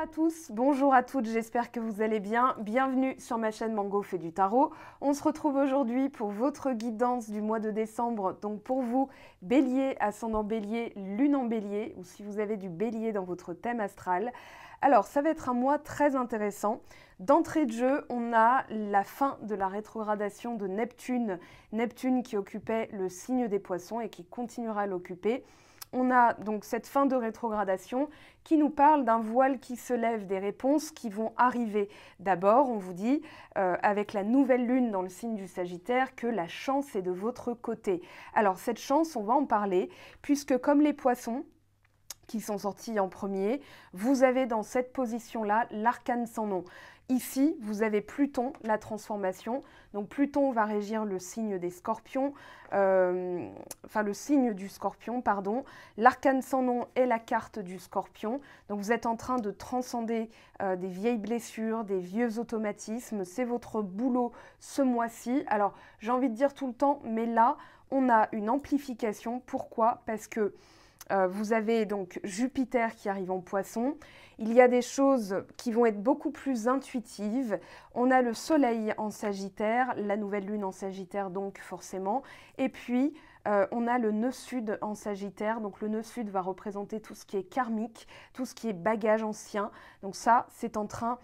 à tous, bonjour à toutes, j'espère que vous allez bien. Bienvenue sur ma chaîne Mango fait du tarot. On se retrouve aujourd'hui pour votre guidance du mois de décembre. Donc pour vous, Bélier, ascendant Bélier, Lune en Bélier, ou si vous avez du Bélier dans votre thème astral. Alors ça va être un mois très intéressant. D'entrée de jeu, on a la fin de la rétrogradation de Neptune. Neptune qui occupait le signe des Poissons et qui continuera à l'occuper. On a donc cette fin de rétrogradation qui nous parle d'un voile qui se lève, des réponses qui vont arriver. D'abord, on vous dit, avec la nouvelle lune dans le signe du Sagittaire, que la chance est de votre côté. Alors cette chance, on va en parler, puisque comme les poissons, qui sont sortis en premier, vous avez dans cette position-là l'arcane sans nom. Ici, vous avez Pluton, la transformation. Donc Pluton va régir le signe des scorpions, le signe du scorpion, pardon. L'arcane sans nom est la carte du scorpion. Donc vous êtes en train de transcender des vieilles blessures, des vieux automatismes. C'est votre boulot ce mois-ci. Alors j'ai envie de dire tout le temps, mais là, on a une amplification. Pourquoi ? Parce que vous avez donc Jupiter qui arrive en Poisson. Il y a des choses qui vont être beaucoup plus intuitives. On a le Soleil en Sagittaire, la nouvelle lune en Sagittaire donc forcément. Et puis on a le nœud sud en Sagittaire. Donc le nœud sud va représenter tout ce qui est karmique, tout ce qui est bagage ancien. Donc ça, c'est en train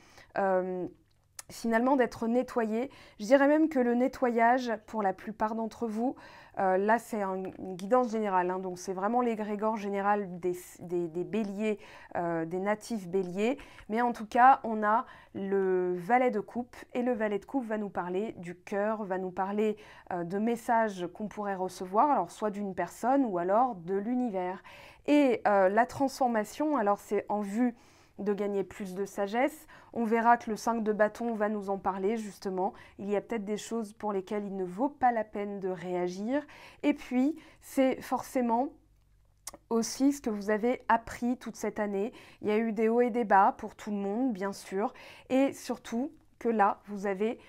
finalement d'être nettoyé. Je dirais même que le nettoyage, pour la plupart d'entre vous, là c'est une guidance générale, hein, donc c'est vraiment l'égrégore général des béliers, des natifs béliers, mais en tout cas on a le valet de coupe, et le valet de coupe va nous parler du cœur, va nous parler de messages qu'on pourrait recevoir, alors soit d'une personne ou alors de l'univers. Et la transformation, alors c'est en vue de gagner plus de sagesse. On verra que le 5 de bâton va nous en parler justement. Il y a peut-être des choses pour lesquelles il ne vaut pas la peine de réagir. Et puis, c'est forcément aussi ce que vous avez appris toute cette année. Il y a eu des hauts et des bas pour tout le monde, bien sûr. Et surtout, que là, vous avez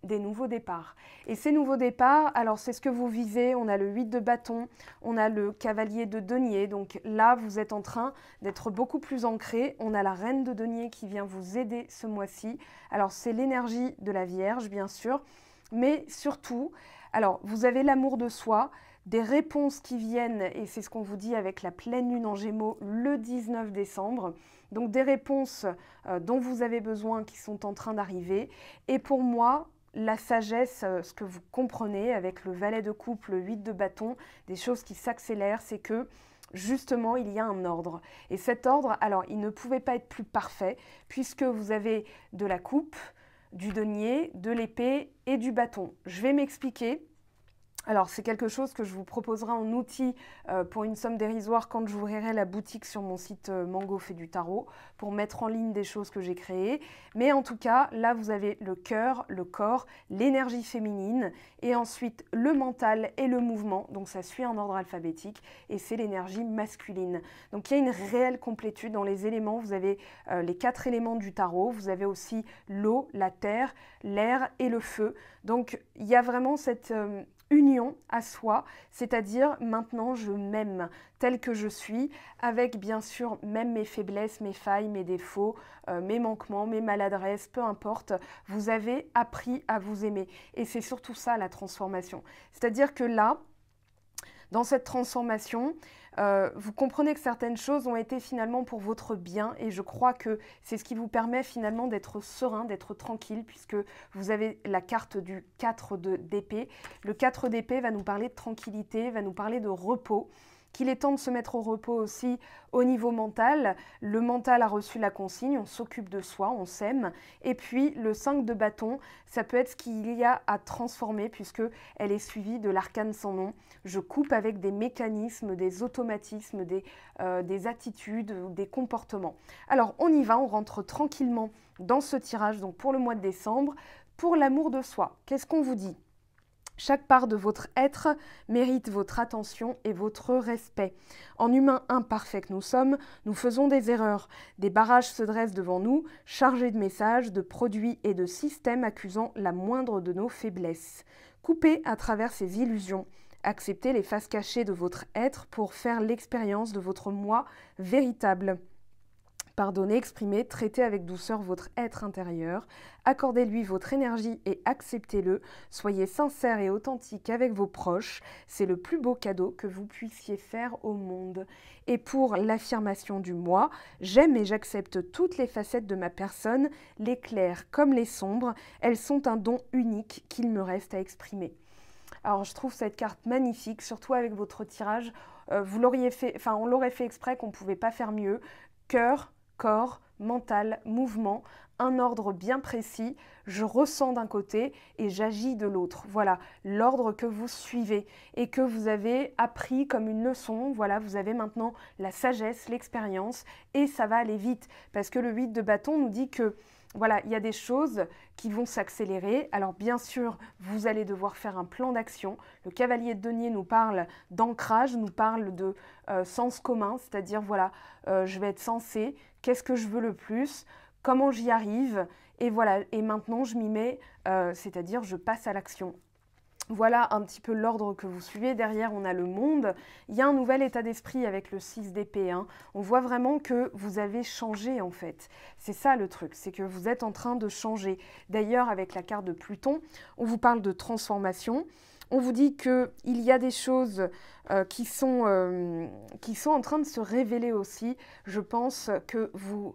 des nouveaux départs. Et ces nouveaux départs, alors c'est ce que vous visez, on a le 8 de bâton, on a le cavalier de denier, donc là, vous êtes en train d'être beaucoup plus ancré. On a la reine de denier qui vient vous aider ce mois-ci. Alors c'est l'énergie de la Vierge, bien sûr, mais surtout, alors vous avez l'amour de soi, des réponses qui viennent, et c'est ce qu'on vous dit avec la pleine lune en Gémeaux le 19 décembre. Donc des réponses dont vous avez besoin qui sont en train d'arriver. Et pour moi, la sagesse, ce que vous comprenez avec le valet de coupe, le 8 de bâton, des choses qui s'accélèrent, c'est que justement, il y a un ordre. Et cet ordre, alors, il ne pouvait pas être plus parfait puisque vous avez de la coupe, du denier, de l'épée et du bâton. Je vais m'expliquer. Alors, c'est quelque chose que je vous proposerai en outil pour une somme dérisoire quand j'ouvrirai la boutique sur mon site Mango fait du tarot pour mettre en ligne des choses que j'ai créées. Mais en tout cas, là, vous avez le cœur, le corps, l'énergie féminine et ensuite le mental et le mouvement. Donc, ça suit en ordre alphabétique et c'est l'énergie masculine. Donc, il y a une réelle complétude dans les éléments. Vous avez les 4 éléments du tarot. Vous avez aussi l'eau, la terre, l'air et le feu. Donc, il y a vraiment cette union à soi, c'est-à-dire maintenant je m'aime tel que je suis, avec bien sûr même mes faiblesses, mes failles, mes défauts, mes manquements, mes maladresses, peu importe, vous avez appris à vous aimer. Et c'est surtout ça la transformation. C'est-à-dire que là, dans cette transformation, vous comprenez que certaines choses ont été finalement pour votre bien et je crois que c'est ce qui vous permet finalement d'être serein, d'être tranquille puisque vous avez la carte du 4 d'épée. Le 4 d'épée va nous parler de tranquillité, va nous parler de repos. Qu'il est temps de se mettre au repos aussi au niveau mental. Le mental a reçu la consigne, on s'occupe de soi, on s'aime. Et puis le 5 de bâton, ça peut être ce qu'il y a à transformer puisque elle est suivie de l'arcane sans nom. Je coupe avec des mécanismes, des automatismes, des attitudes, des comportements. Alors on y va, on rentre tranquillement dans ce tirage donc pour le mois de décembre. Pour l'amour de soi, qu'est-ce qu'on vous dit ? Chaque part de votre être mérite votre attention et votre respect. En humains imparfaits que nous sommes, nous faisons des erreurs. Des barrages se dressent devant nous, chargés de messages, de produits et de systèmes accusant la moindre de nos faiblesses. Coupez à travers ces illusions. Acceptez les faces cachées de votre être pour faire l'expérience de votre moi véritable. Pardonnez, exprimez, traitez avec douceur votre être intérieur, accordez-lui votre énergie et acceptez-le, soyez sincère et authentique avec vos proches, c'est le plus beau cadeau que vous puissiez faire au monde. Et pour l'affirmation du moi, j'aime et j'accepte toutes les facettes de ma personne, les claires comme les sombres, elles sont un don unique qu'il me reste à exprimer. Alors je trouve cette carte magnifique, surtout avec votre tirage, on l'aurait fait exprès qu'on ne pouvait pas faire mieux, cœur, corps, mental, mouvement, un ordre bien précis, je ressens d'un côté et j'agis de l'autre. Voilà l'ordre que vous suivez et que vous avez appris comme une leçon. Voilà, vous avez maintenant la sagesse, l'expérience et ça va aller vite parce que le 8 de bâton nous dit que voilà, il y a des choses qui vont s'accélérer. Alors bien sûr, vous allez devoir faire un plan d'action. Le cavalier de denier nous parle d'ancrage, nous parle de sens commun, c'est-à-dire voilà, je vais être sensé, qu'est-ce que je veux le plus, comment j'y arrive, et voilà, et maintenant je m'y mets, c'est-à-dire je passe à l'action. Voilà un petit peu l'ordre que vous suivez. Derrière, on a le monde. Il y a un nouvel état d'esprit avec le 6 d'épée. On voit vraiment que vous avez changé en fait. C'est ça le truc, c'est que vous êtes en train de changer. D'ailleurs, avec la carte de Pluton, on vous parle de transformation. On vous dit qu'il y a des choses qui sont en train de se révéler aussi. Je pense que vous...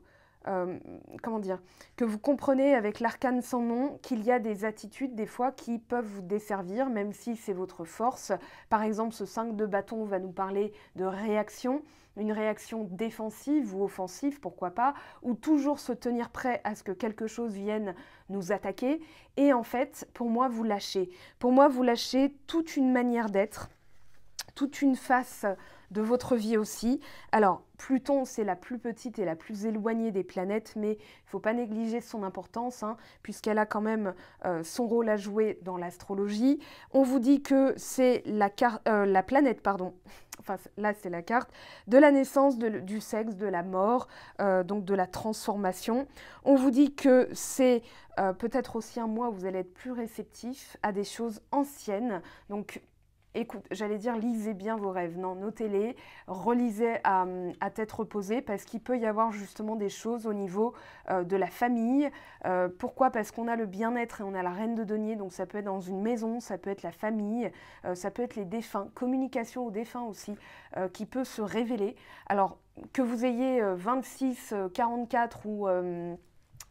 que vous comprenez avec l'arcane sans nom qu'il y a des attitudes des fois qui peuvent vous desservir, même si c'est votre force. Par exemple, ce 5 de bâton va nous parler de réaction, une réaction défensive ou offensive, pourquoi pas, ou toujours se tenir prêt à ce que quelque chose vienne nous attaquer. Et en fait, pour moi, vous lâchez. Pour moi, vous lâchez toute une manière d'être, toute une face de votre vie aussi. Alors, Pluton, c'est la plus petite et la plus éloignée des planètes, mais il ne faut pas négliger son importance, puisqu'elle a quand même son rôle à jouer dans l'astrologie. On vous dit que c'est la planète, enfin là c'est la carte, de la naissance, du sexe, de la mort, donc de la transformation. On vous dit que c'est peut-être aussi un mois où vous allez être plus réceptif à des choses anciennes, donc écoute, j'allais dire, lisez bien vos rêves. Non, notez-les, relisez à tête reposée parce qu'il peut y avoir justement des choses au niveau de la famille. Pourquoi? Parce qu'on a le bien-être et on a la reine de denier, donc ça peut être dans une maison, ça peut être la famille, ça peut être les défunts, communication aux défunts aussi, qui peut se révéler. Alors, que vous ayez 26, 44 ou...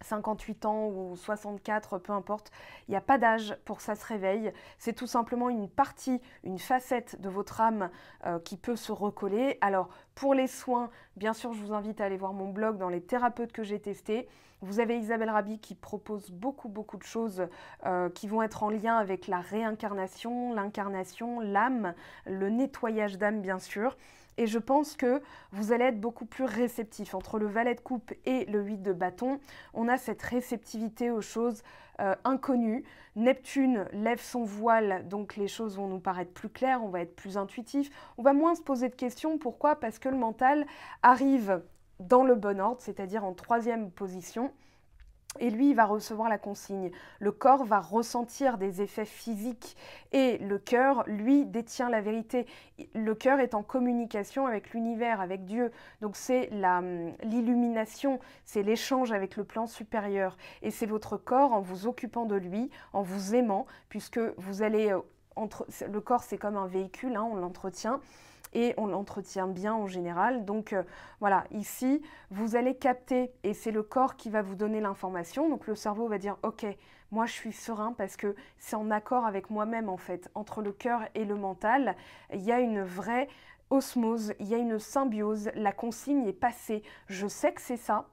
58 ans ou 64, peu importe, il n'y a pas d'âge pour que ça se réveille. C'est tout simplement une partie, une facette de votre âme qui peut se recoller. Alors, pour les soins, bien sûr, je vous invite à aller voir mon blog dans les thérapeutes que j'ai testés. Vous avez Isabelle Rabi qui propose beaucoup de choses qui vont être en lien avec la réincarnation, l'incarnation, l'âme, le nettoyage d'âme, bien sûr. Et je pense que vous allez être beaucoup plus réceptif. Entre le valet de coupe et le 8 de bâton, on a cette réceptivité aux choses inconnues. Neptune lève son voile, donc les choses vont nous paraître plus claires, on va être plus intuitif. On va moins se poser de questions. Pourquoi? Parce que le mental arrive dans le bon ordre, c'est-à-dire en 3e position. Et lui, il va recevoir la consigne. Le corps va ressentir des effets physiques et le cœur, lui, détient la vérité. Le cœur est en communication avec l'univers, avec Dieu. Donc c'est l'illumination, c'est l'échange avec le plan supérieur. Et c'est votre corps, en vous occupant de lui, en vous aimant, puisque vous allez... le corps, c'est comme un véhicule, on l'entretient. Et on l'entretient bien en général. Donc voilà, ici, vous allez capter, et c'est le corps qui va vous donner l'information. Donc le cerveau va dire, ok, moi je suis serein parce que c'est en accord avec moi-même en fait. Entre le cœur et le mental, il y a une vraie osmose, il y a une symbiose, la consigne est passée. Je sais que c'est ça,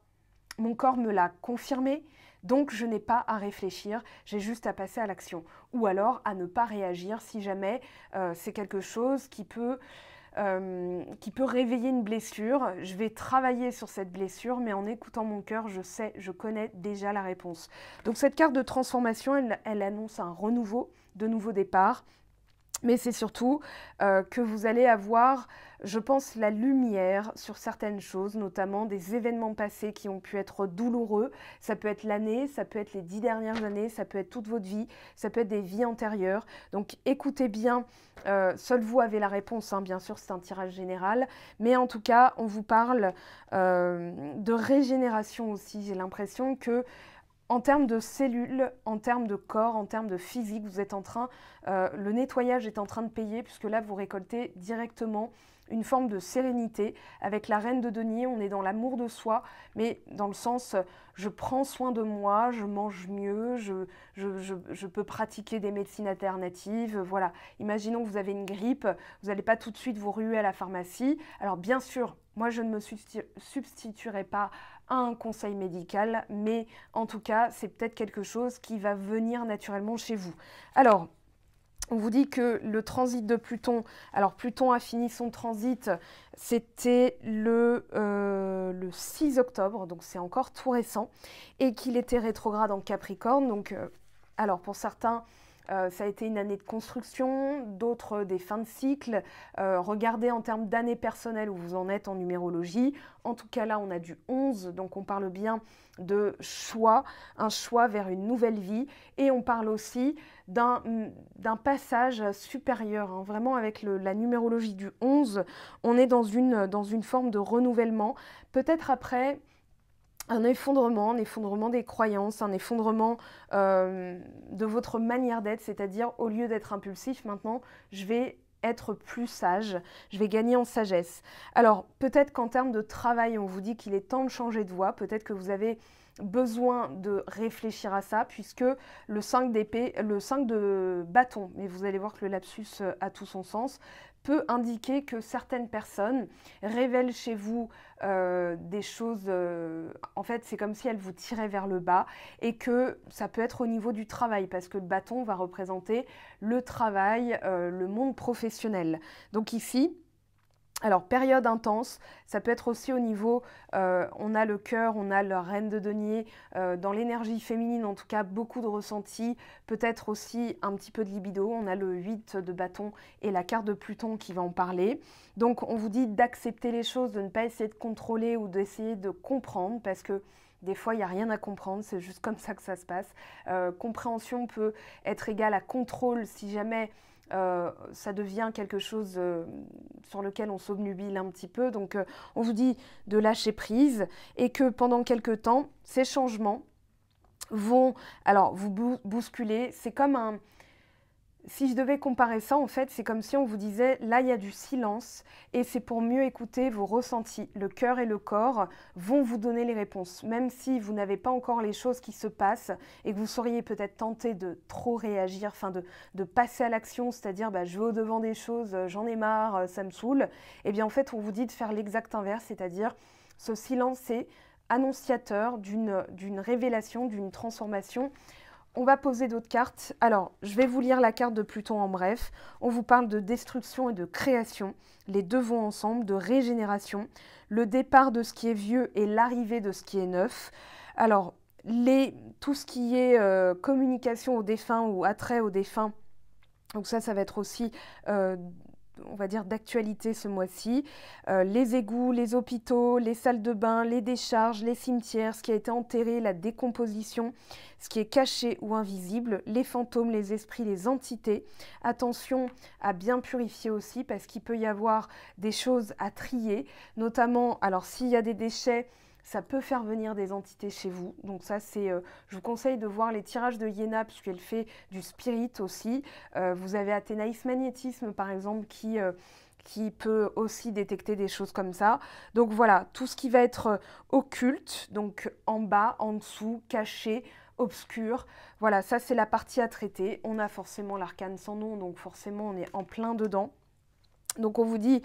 mon corps me l'a confirmé, donc je n'ai pas à réfléchir, j'ai juste à passer à l'action. Ou alors à ne pas réagir si jamais c'est quelque chose qui peut réveiller une blessure. Je vais travailler sur cette blessure, mais en écoutant mon cœur, je sais, je connais déjà la réponse. Donc cette carte de transformation, elle annonce un renouveau, de nouveaux départs. Mais c'est surtout que vous allez avoir, je pense, la lumière sur certaines choses, notamment des événements passés qui ont pu être douloureux. Ça peut être l'année, ça peut être les 10 dernières années, ça peut être toute votre vie, ça peut être des vies antérieures. Donc écoutez bien, seul vous avez la réponse, hein, bien sûr c'est un tirage général, mais en tout cas on vous parle de régénération aussi. J'ai l'impression que en termes de cellules, en termes de corps, en termes de physique, vous êtes en train, le nettoyage est en train de payer puisque là, vous récoltez directement une forme de sérénité. Avec la reine de denier, on est dans l'amour de soi, mais dans le sens, je prends soin de moi, je mange mieux, je peux pratiquer des médecines alternatives. Voilà, imaginons que vous avez une grippe, vous n'allez pas tout de suite vous ruer à la pharmacie. Alors bien sûr, moi, je ne me substituerai pas à un conseil médical, mais en tout cas, c'est peut-être quelque chose qui va venir naturellement chez vous. Alors, on vous dit que le transit de Pluton, alors Pluton a fini son transit, c'était le 6 octobre, donc c'est encore tout récent, et qu'il était rétrograde en Capricorne. Donc, alors pour certains, ça a été une année de construction, d'autres des fins de cycle. Regardez en termes d'années personnelles où vous en êtes en numérologie. En tout cas là, on a du 11, donc on parle bien de choix, un choix vers une nouvelle vie. Et on parle aussi d'un passage supérieur, hein. Vraiment avec la numérologie du 11, on est dans une forme de renouvellement. Peut-être après un effondrement des croyances, un effondrement de votre manière d'être, c'est-à-dire au lieu d'être impulsif, maintenant, je vais être plus sage, je vais gagner en sagesse. Alors, peut-être qu'en termes de travail, on vous dit qu'il est temps de changer de voie, peut-être que vous avez besoin de réfléchir à ça, puisque le 5 d'épée, le 5 de bâton, mais vous allez voir que le lapsus a tout son sens, peut indiquer que certaines personnes révèlent chez vous des choses, en fait c'est comme si elles vous tiraient vers le bas, et que ça peut être au niveau du travail, parce que le bâton va représenter le travail, le monde professionnel. Donc ici, alors, période intense, ça peut être aussi au niveau, on a le cœur, on a la reine de denier, dans l'énergie féminine en tout cas, beaucoup de ressentis, peut-être aussi un petit peu de libido, on a le 8 de bâton et la carte de Pluton qui va en parler. Donc on vous dit d'accepter les choses, de ne pas essayer de contrôler ou d'essayer de comprendre, parce que des fois, il n'y a rien à comprendre, c'est juste comme ça que ça se passe. Compréhension peut être égale à contrôle si jamais ça devient quelque chose sur lequel on s'obnubile un petit peu. Donc on vous dit de lâcher prise, et que pendant quelques temps, ces changements vont alors vous bousculer. C'est comme un... Si je devais comparer ça, en fait, c'est comme si on vous disait, là, il y a du silence, et c'est pour mieux écouter vos ressentis. Le cœur et le corps vont vous donner les réponses, même si vous n'avez pas encore les choses qui se passent, et que vous seriez peut-être tenté de trop réagir, enfin de passer à l'action, c'est-à-dire, je vais au-devant des choses, j'en ai marre, ça me saoule. Eh bien, en fait, on vous dit de faire l'exact inverse, c'est-à-dire, ce silence, c'est annonciateur d'une révélation, d'une transformation. On va poser d'autres cartes. Alors, je vais vous lire la carte de Pluton en bref. On vous parle de destruction et de création. Les deux vont ensemble, de régénération. Le départ de ce qui est vieux et l'arrivée de ce qui est neuf. Alors, tout ce qui est communication aux défunts ou attrait aux défunts, donc ça va être aussi... on va dire d'actualité ce mois-ci, les égouts, les hôpitaux, les salles de bain, les décharges, les cimetières, ce qui a été enterré, la décomposition, ce qui est caché ou invisible, les fantômes, les esprits, les entités. Attention à bien purifier aussi, parce qu'il peut y avoir des choses à trier, notamment, alors s'il y a des déchets, ça peut faire venir des entités chez vous. Donc ça, je vous conseille de voir les tirages de Iéna, puisqu'elle fait du spirit aussi. Vous avez Athénaïs Magnétisme, par exemple, qui peut aussi détecter des choses comme ça. Donc voilà, tout ce qui va être occulte, donc en bas, en dessous, caché, obscur. Voilà, ça c'est la partie à traiter. On a forcément l'arcane sans nom, donc forcément on est en plein dedans. Donc on vous dit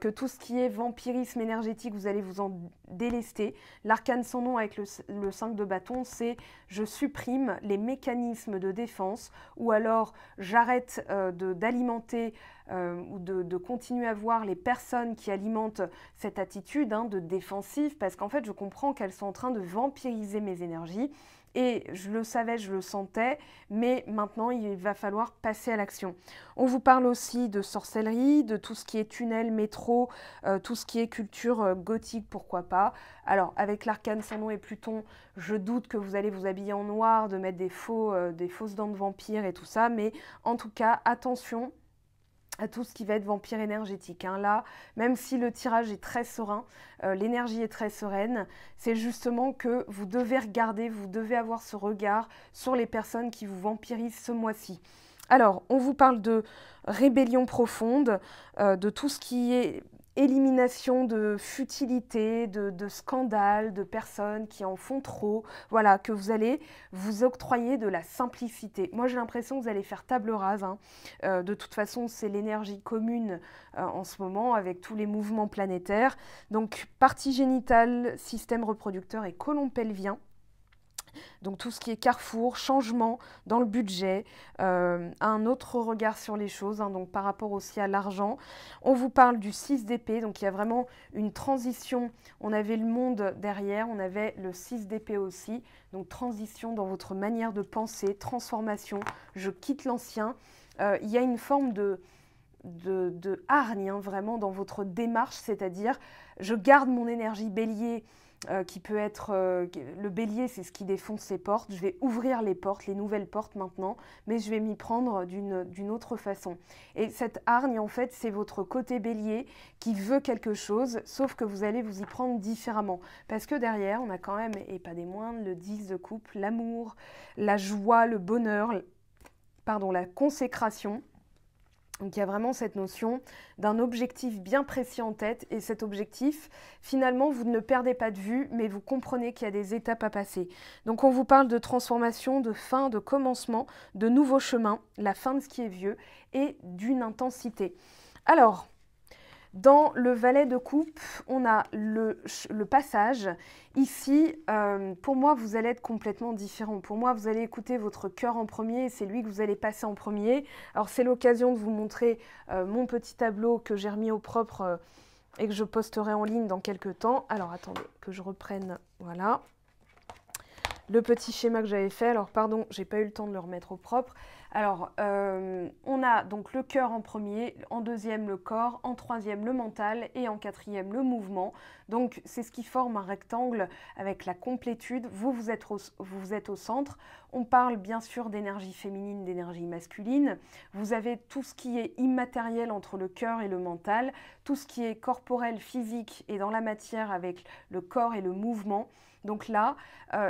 que tout ce qui est vampirisme énergétique, vous allez vous en délester. L'arcane sans nom avec le 5 de bâton, c'est je supprime les mécanismes de défense, ou alors j'arrête d'alimenter ou de continuer à voir les personnes qui alimentent cette attitude de défensive, parce qu'en fait, je comprends qu'elles sont en train de vampiriser mes énergies. Et je le savais, je le sentais, mais maintenant, il va falloir passer à l'action. On vous parle aussi de sorcellerie, de tout ce qui est tunnel, métro, tout ce qui est culture gothique, pourquoi pas. Alors, avec l'arcane sans nom et Pluton, je doute que vous allez vous habiller en noir, de mettre des fausses dents de vampire et tout ça, mais en tout cas, attention à tout ce qui va être vampire énergétique. Là, même si le tirage est très serein, l'énergie est très sereine, c'est justement que vous devez regarder, vous devez avoir ce regard sur les personnes qui vous vampirisent ce mois-ci. Alors, on vous parle de rébellion profonde, de tout ce qui est élimination de futilité, de scandales, de personnes qui en font trop, voilà, que vous allez vous octroyer de la simplicité. Moi, j'ai l'impression que vous allez faire table rase. De toute façon, c'est l'énergie commune en ce moment avec tous les mouvements planétaires. Donc, partie génitale, système reproducteur et côlon pelvien. Donc tout ce qui est carrefour, changement dans le budget, un autre regard sur les choses, donc par rapport aussi à l'argent. On vous parle du 6 d'épée, donc il y a vraiment une transition. On avait le monde derrière, on avait le 6 d'épée aussi. Donc transition dans votre manière de penser, transformation, je quitte l'ancien. Il y a une forme de hargne vraiment dans votre démarche, c'est-à-dire je garde mon énergie bélier, qui peut être, le bélier, c'est ce qui défonce ses portes. Je vais ouvrir les portes, les nouvelles portes maintenant, mais je vais m'y prendre d'une autre façon. Et cette hargne, en fait, c'est votre côté bélier qui veut quelque chose, sauf que vous allez vous y prendre différemment. Parce que derrière, on a quand même, et pas des moindres, le 10 de coupe, l'amour, la joie, le bonheur, la consécration. Donc il y a vraiment cette notion d'un objectif bien précis en tête, et cet objectif, finalement, vous ne le perdez pas de vue, mais vous comprenez qu'il y a des étapes à passer. Donc on vous parle de transformation, de fin, de commencement, de nouveaux chemins, la fin de ce qui est vieux, et d'une intensité. Alors, dans le valet de coupe, on a le passage. Ici, pour moi, vous allez être complètement différent. Pour moi, vous allez écouter votre cœur en premier, et c'est lui que vous allez passer en premier. Alors, c'est l'occasion de vous montrer mon petit tableau que j'ai remis au propre et que je posterai en ligne dans quelques temps. Alors, attendez, que je reprenne, voilà, le petit schéma que j'avais fait. Alors, pardon, j'ai pas eu le temps de le remettre au propre. Alors, on a donc le cœur en premier, en deuxième le corps, en troisième le mental et en quatrième le mouvement. Donc, c'est ce qui forme un rectangle avec la complétude. Vous êtes au centre. On parle bien sûr d'énergie féminine, d'énergie masculine. Vous avez tout ce qui est immatériel entre le cœur et le mental, tout ce qui est corporel, physique et dans la matière avec le corps et le mouvement. Donc là,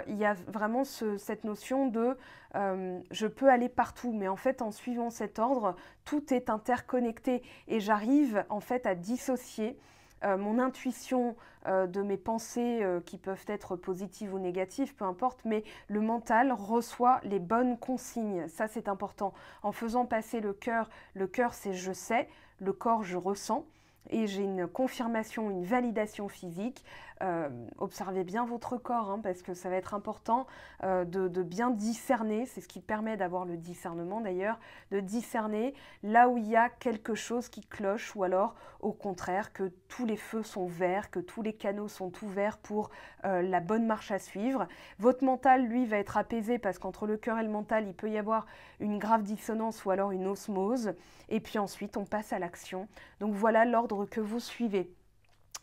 il y a vraiment cette notion de je peux aller partout, mais en fait, en suivant cet ordre, tout est interconnecté et j'arrive en fait à dissocier mon intuition de mes pensées qui peuvent être positives ou négatives, peu importe, mais le mental reçoit les bonnes consignes. Ça, c'est important. En faisant passer le cœur c'est je sais, le corps je ressens. Et j'ai une confirmation, une validation physique. Observez bien votre corps, parce que ça va être important de bien discerner. C'est ce qui permet d'avoir le discernement d'ailleurs, de discerner là où il y a quelque chose qui cloche, ou alors au contraire que tous les feux sont verts, que tous les canaux sont ouverts pour la bonne marche à suivre. Votre mental, lui, va être apaisé parce qu'entre le cœur et le mental, il peut y avoir une grave dissonance ou alors une osmose. Et puis ensuite, on passe à l'action. Donc voilà l'ordre que vous suivez.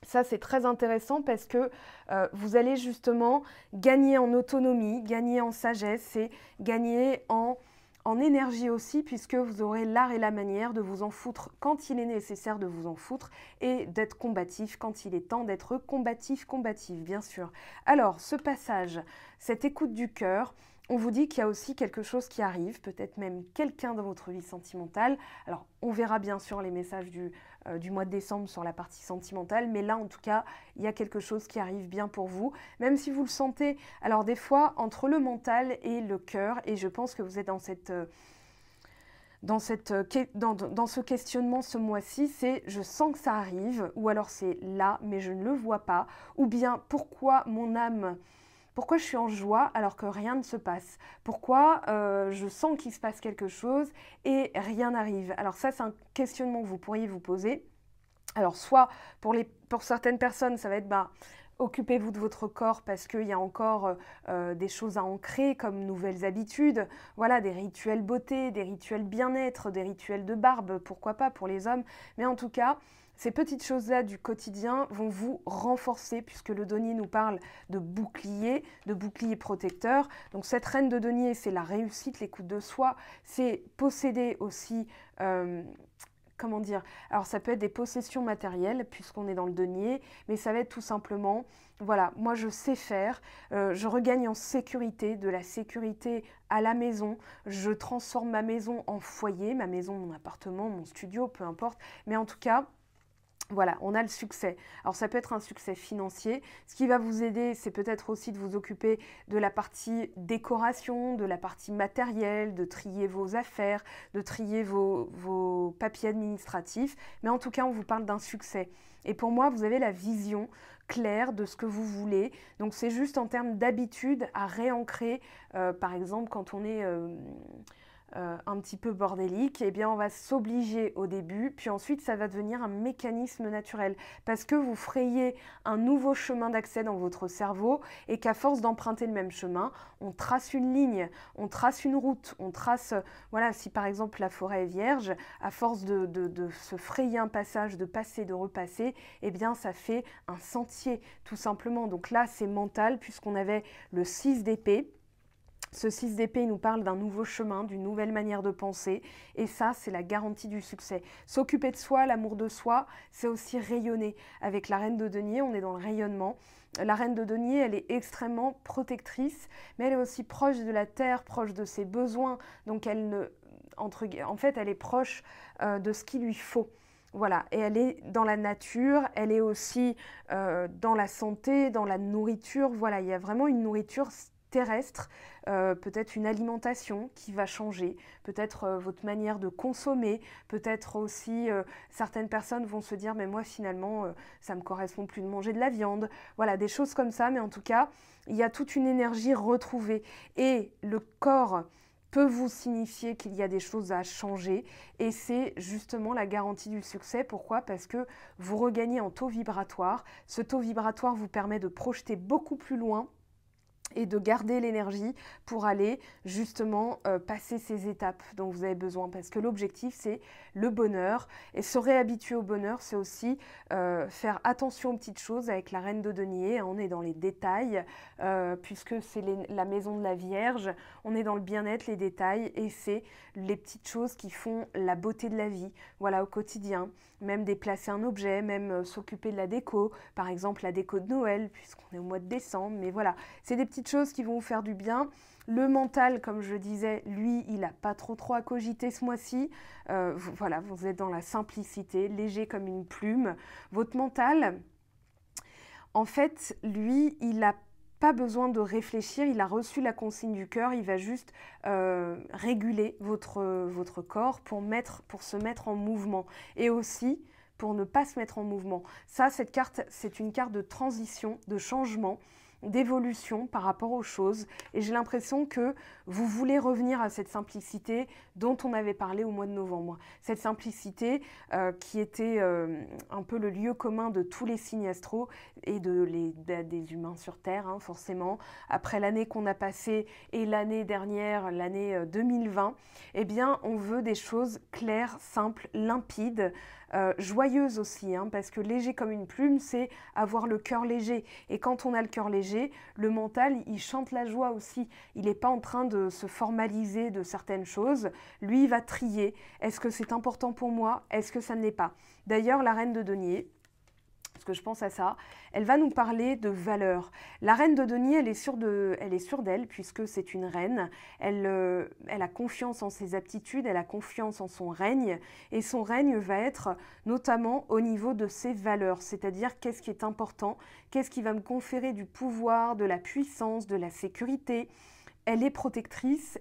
Ça, c'est très intéressant parce que vous allez justement gagner en autonomie, gagner en sagesse et gagner en énergie aussi, puisque vous aurez l'art et la manière de vous en foutre quand il est nécessaire de vous en foutre et d'être combatif quand il est temps d'être combatif, bien sûr. Alors, ce passage, cette écoute du cœur, on vous dit qu'il y a aussi quelque chose qui arrive, peut-être même quelqu'un dans votre vie sentimentale. Alors, on verra bien sûr les messages du mois de décembre sur la partie sentimentale, mais là, en tout cas, il y a quelque chose qui arrive bien pour vous, même si vous le sentez. Alors, des fois, entre le mental et le cœur, et je pense que vous êtes dans ce questionnement ce mois-ci, c'est je sens que ça arrive, ou alors c'est là, mais je ne le vois pas, ou bien pourquoi mon âme Pourquoi je suis en joie alors que rien ne se passe? Pourquoi je sens qu'il se passe quelque chose et rien n'arrive? Alors ça, c'est un questionnement que vous pourriez vous poser. Alors soit pour certaines personnes, ça va être occupez-vous de votre corps parce qu'il y a encore des choses à ancrer comme nouvelles habitudes, voilà, des rituels beauté, des rituels bien-être, des rituels de barbe, pourquoi pas pour les hommes. Mais en tout cas, ces petites choses-là du quotidien vont vous renforcer puisque le denier nous parle de bouclier protecteur. Donc cette reine de denier, c'est la réussite, l'écoute de soi, c'est posséder aussi... comment dire? Alors ça peut être des possessions matérielles puisqu'on est dans le denier, mais ça va être tout simplement, voilà, moi je sais faire, je regagne en sécurité, de la sécurité à la maison, je transforme ma maison en foyer, ma maison, mon appartement, mon studio, peu importe, mais en tout cas, voilà, on a le succès. Alors ça peut être un succès financier. Ce qui va vous aider, c'est peut-être aussi de vous occuper de la partie décoration, de la partie matérielle, de trier vos affaires, de trier vos papiers administratifs. Mais en tout cas, on vous parle d'un succès. Et pour moi, vous avez la vision claire de ce que vous voulez. Donc c'est juste en termes d'habitude à réancrer. Par exemple, quand on est... un petit peu bordélique, eh bien on va s'obliger au début, puis ensuite ça va devenir un mécanisme naturel, parce que vous frayez un nouveau chemin d'accès dans votre cerveau, et qu'à force d'emprunter le même chemin, on trace une ligne, on trace une route, on trace, voilà, si par exemple la forêt est vierge, à force de se frayer un passage, de passer, de repasser, eh bien ça fait un sentier, tout simplement. Donc là c'est mental, puisqu'on avait le 6 d'épée. Ce 6 d'épée nous parle d'un nouveau chemin, d'une nouvelle manière de penser, et ça, c'est la garantie du succès. S'occuper de soi, l'amour de soi, c'est aussi rayonner. Avec la reine de denier, on est dans le rayonnement. La reine de denier, elle est extrêmement protectrice, mais elle est aussi proche de la terre, proche de ses besoins, donc en fait, elle est proche de ce qu'il lui faut. Voilà, et elle est dans la nature, elle est aussi dans la santé, dans la nourriture. Voilà, il y a vraiment une nourriture terrestre, peut-être une alimentation qui va changer, peut-être votre manière de consommer, peut-être aussi certaines personnes vont se dire mais moi finalement ça me correspond plus de manger de la viande, voilà, des choses comme ça, mais en tout cas il y a toute une énergie retrouvée et le corps peut vous signifier qu'il y a des choses à changer et c'est justement la garantie du succès. Pourquoi? Parce que vous regagnez en taux vibratoire, ce taux vibratoire vous permet de projeter beaucoup plus loin et de garder l'énergie pour aller justement passer ces étapes dont vous avez besoin. Parce que l'objectif, c'est le bonheur. Et se réhabituer au bonheur, c'est aussi faire attention aux petites choses avec la reine de denier. On est dans les détails, puisque c'est la maison de la Vierge. On est dans le bien-être, les détails, et c'est les petites choses qui font la beauté de la vie, voilà, au quotidien. Même déplacer un objet, même s'occuper de la déco, par exemple la déco de Noël, puisqu'on est au mois de décembre, mais voilà, c'est des petites choses qui vont vous faire du bien. Le mental, comme je disais, lui, il n'a pas trop à cogiter ce mois-ci. Voilà, vous êtes dans la simplicité, léger comme une plume. Votre mental, en fait, lui, il n'a pas besoin de réfléchir, il a reçu la consigne du cœur, il va juste réguler votre corps pour se mettre en mouvement. Et aussi pour ne pas se mettre en mouvement. Ça, cette carte, c'est une carte de transition, de changement, d'évolution par rapport aux choses. Et j'ai l'impression que vous voulez revenir à cette simplicité dont on avait parlé au mois de novembre. Cette simplicité qui était un peu le lieu commun de tous les signes astro et des humains sur Terre, hein, forcément. Après l'année qu'on a passée et l'année dernière, l'année 2020, eh bien, on veut des choses claires, simples, limpides, joyeuses aussi, hein, parce que léger comme une plume, c'est avoir le cœur léger. Et quand on a le cœur léger, le mental, il chante la joie aussi. Il n'est pas en train de se formaliser de certaines choses. Lui, il va trier. Est-ce que c'est important pour moi? Est-ce que ça ne l'est pas? D'ailleurs, la reine de denier, parce que je pense à ça, elle va nous parler de valeurs. La reine de denier, elle est sûre d'elle, puisque c'est une reine. Elle a confiance en ses aptitudes, elle a confiance en son règne, et son règne va être notamment au niveau de ses valeurs, c'est-à-dire qu'est-ce qui est important, qu'est-ce qui va me conférer du pouvoir, de la puissance, de la sécurité. Elle est protectrice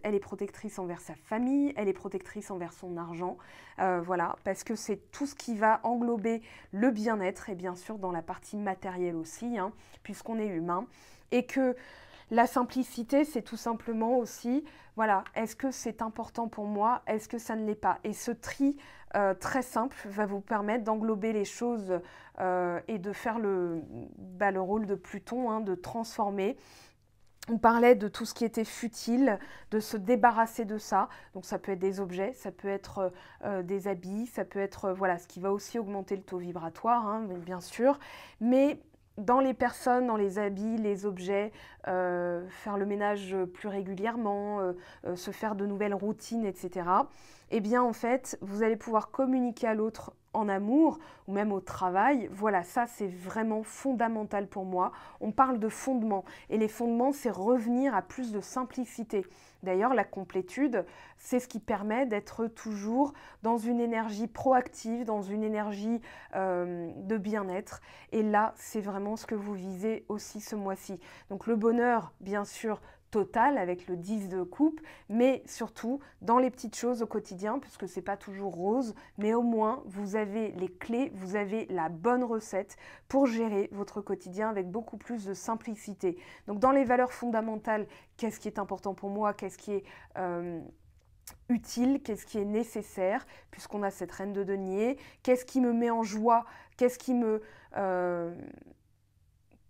envers sa famille, elle est protectrice envers son argent, voilà, parce que c'est tout ce qui va englober le bien-être, et bien sûr dans la partie matérielle aussi, hein, puisqu'on est humain, et que La simplicité, c'est tout simplement aussi, voilà, est-ce que c'est important pour moi? Est-ce que ça ne l'est pas? Et ce tri très simple va vous permettre d'englober les choses et de faire le rôle de Pluton, hein, de transformer. On parlait de tout ce qui était futile, de se débarrasser de ça. Donc ça peut être des objets, ça peut être des habits, ça peut être voilà, ce qui va aussi augmenter le taux vibratoire, hein, bien sûr. Mais dans les personnes, dans les habits, les objets, faire le ménage plus régulièrement, se faire de nouvelles routines, etc. Eh bien en fait, vous allez pouvoir communiquer à l'autre en amour ou même au travail. Voilà, ça c'est vraiment fondamental pour moi. On parle de fondement et les fondements, c'est revenir à plus de simplicité. D'ailleurs, la complétude, c'est ce qui permet d'être toujours dans une énergie proactive, dans une énergie de bien-être. Et là, c'est vraiment ce que vous visez aussi ce mois-ci. Donc le bonheur, bien sûr, total avec le 10 de coupe, mais surtout dans les petites choses au quotidien, puisque c'est pas toujours rose, mais au moins vous avez les clés, vous avez la bonne recette pour gérer votre quotidien avec beaucoup plus de simplicité. Donc dans les valeurs fondamentales, qu'est-ce qui est important pour moi, qu'est-ce qui est utile, qu'est-ce qui est nécessaire, puisqu'on a cette reine de denier, qu'est-ce qui me met en joie, qu'est-ce qui me...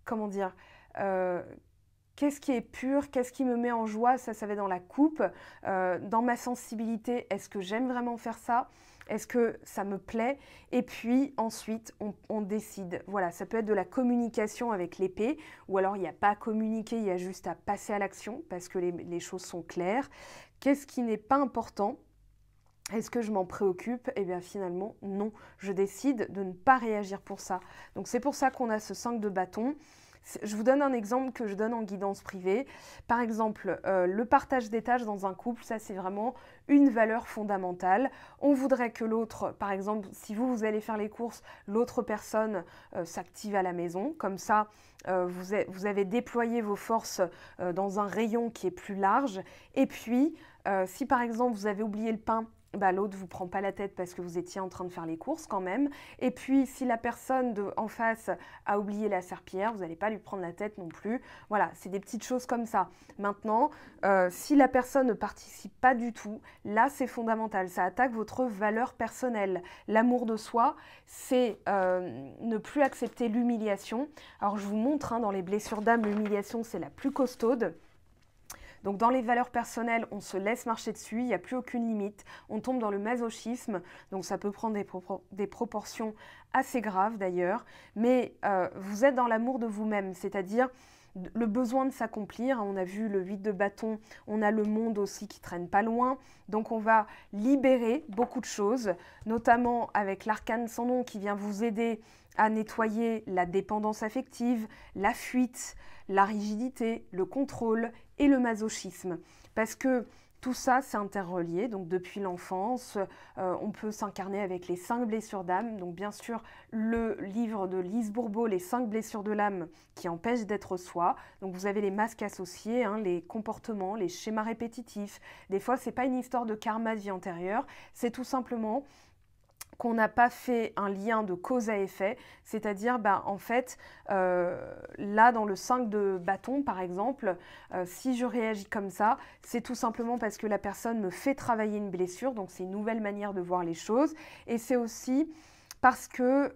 comment dire qu'est-ce qui est pur, qu'est-ce qui me met en joie, ça va dans la coupe. Dans ma sensibilité, est-ce que j'aime vraiment faire ça? Est-ce que ça me plaît? Et puis ensuite, on décide. Voilà, ça peut être de la communication avec l'épée, ou alors il n'y a pas à communiquer, il y a juste à passer à l'action, parce que les choses sont claires. Qu'est-ce qui n'est pas important? Est-ce que je m'en préoccupe? Eh bien finalement, non. Je décide de ne pas réagir pour ça. Donc c'est pour ça qu'on a ce 5 de bâton. Je vous donne un exemple que je donne en guidance privée. Par exemple, le partage des tâches dans un couple, ça c'est vraiment une valeur fondamentale. On voudrait que l'autre, par exemple, si vous allez faire les courses, l'autre personne s'active à la maison. Comme ça, vous avez déployé vos forces dans un rayon qui est plus large. Et puis, si par exemple vous avez oublié le pain, bah, l'autre ne vous prend pas la tête parce que vous étiez en train de faire les courses quand même. Et puis, si la personne en face a oublié la serpillière, vous n'allez pas lui prendre la tête non plus. Voilà, c'est des petites choses comme ça. Maintenant, si la personne ne participe pas du tout, là, c'est fondamental. Ça attaque votre valeur personnelle. L'amour de soi, c'est ne plus accepter l'humiliation. Alors, je vous montre, hein, dans les blessures d'âme, l'humiliation, c'est la plus costaude. Donc dans les valeurs personnelles, on se laisse marcher dessus, il n'y a plus aucune limite, on tombe dans le masochisme, donc ça peut prendre des proportions assez graves d'ailleurs, mais vous êtes dans l'amour de vous-même, c'est-à-dire le besoin de s'accomplir. On a vu le 8 de bâton, on a le monde aussi qui traîne pas loin, donc on va libérer beaucoup de choses, notamment avec l'arcane sans nom qui vient vous aider à nettoyer la dépendance affective, la fuite, la rigidité, le contrôle et le masochisme. Parce que tout ça, c'est interrelié. Donc depuis l'enfance, on peut s'incarner avec les 5 blessures d'âme. Donc bien sûr, le livre de Lise Bourbeau, Les 5 blessures de l'âme qui empêchent d'être soi. Donc vous avez les masques associés, hein, les comportements, les schémas répétitifs. Des fois, ce n'est pas une histoire de karma de vie antérieure, c'est tout simplement qu'on n'a pas fait un lien de cause à effet, c'est-à-dire, en fait, là, dans le 5 de bâton, par exemple, si je réagis comme ça, c'est tout simplement parce que la personne me fait travailler une blessure, donc c'est une nouvelle manière de voir les choses, et c'est aussi parce que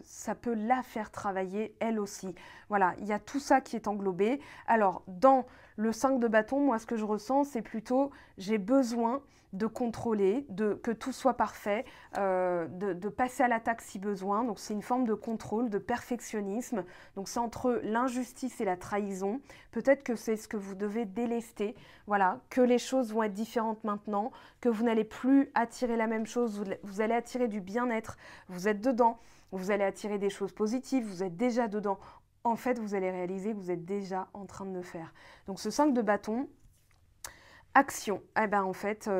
ça peut la faire travailler elle aussi. Voilà, il y a tout ça qui est englobé. Alors, dans le 5 de bâton, moi, ce que je ressens, c'est plutôt j'ai besoin de contrôler, que tout soit parfait, de passer à l'attaque si besoin. Donc c'est une forme de contrôle, de perfectionnisme. Donc c'est entre l'injustice et la trahison. Peut-être que c'est ce que vous devez délester. Voilà, que les choses vont être différentes maintenant, que vous n'allez plus attirer la même chose, vous allez attirer du bien-être, vous êtes dedans, vous allez attirer des choses positives, vous êtes déjà dedans. En fait, vous allez réaliser que vous êtes déjà en train de le faire. Donc ce 5 de bâton, action. Eh ben en fait,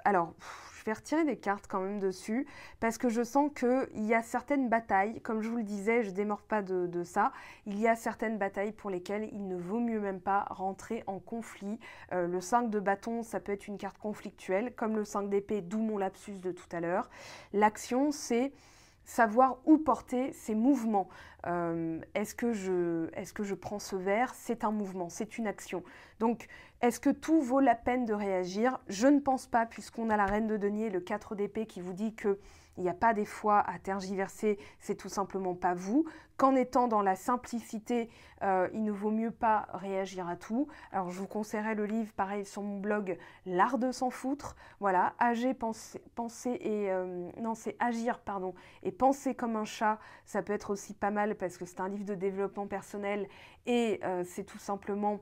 alors, je vais retirer des cartes quand même dessus, parce que je sens qu'il y a certaines batailles, comme je vous le disais, je ne démords pas de ça, il y a certaines batailles pour lesquelles il ne vaut mieux même pas rentrer en conflit. Le 5 de bâton, ça peut être une carte conflictuelle, comme le 5 d'épée, d'où mon lapsus de tout à l'heure. L'action, c'est savoir où porter ces mouvements. Est-ce que je prends ce verre? C'est un mouvement, c'est une action. Donc, est-ce que tout vaut la peine de réagir? Je ne pense pas, puisqu'on a la reine de denier, le 4 d'épée, qui vous dit que il n'y a pas des fois à tergiverser, c'est tout simplement pas vous. Qu'en étant dans la simplicité, il ne vaut mieux pas réagir à tout. Alors je vous conseillerais le livre, pareil, sur mon blog, L'art de s'en foutre. Voilà, penser et... non, c'est agir, pardon, et penser comme un chat, ça peut être aussi pas mal parce que c'est un livre de développement personnel et c'est tout simplement...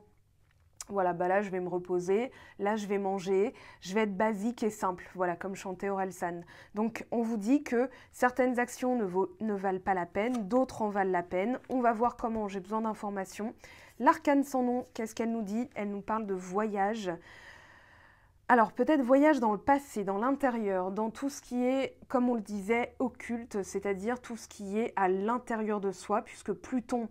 Voilà, bah là je vais me reposer, là je vais manger, je vais être basique et simple, voilà, comme chantait Orelsan. Donc on vous dit que certaines actions ne valent pas la peine, d'autres en valent la peine. On va voir comment, j'ai besoin d'informations. L'arcane sans nom, qu'est-ce qu'elle nous dit? Elle nous parle de voyage. Alors peut-être voyage dans le passé, dans l'intérieur, dans tout ce qui est, comme on le disait, occulte, c'est-à-dire tout ce qui est à l'intérieur de soi, puisque Pluton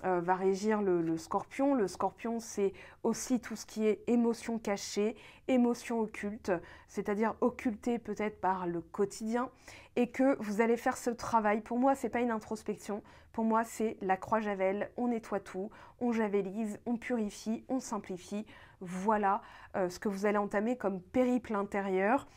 va régir le scorpion. Le scorpion, c'est aussi tout ce qui est émotion cachée, émotion occulte, c'est-à-dire occultée peut-être par le quotidien, et que vous allez faire ce travail. Pour moi, ce n'est pas une introspection, pour moi, c'est la croix javel, on nettoie tout, on javélise, on purifie, on simplifie. Voilà ce que vous allez entamer comme périple intérieur.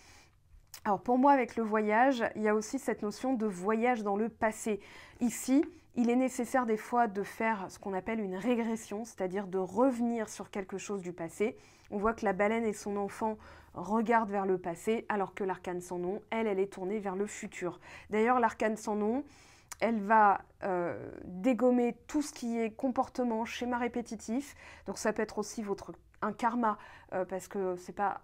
Alors pour moi, avec le voyage, il y a aussi cette notion de voyage dans le passé. Ici, il est nécessaire des fois de faire ce qu'on appelle une régression, c'est-à-dire de revenir sur quelque chose du passé. On voit que la baleine et son enfant regardent vers le passé, alors que l'arcane sans nom, elle est tournée vers le futur. D'ailleurs, l'arcane sans nom, elle va dégommer tout ce qui est comportement, schéma répétitif. Donc ça peut être aussi un karma, parce que c'est pas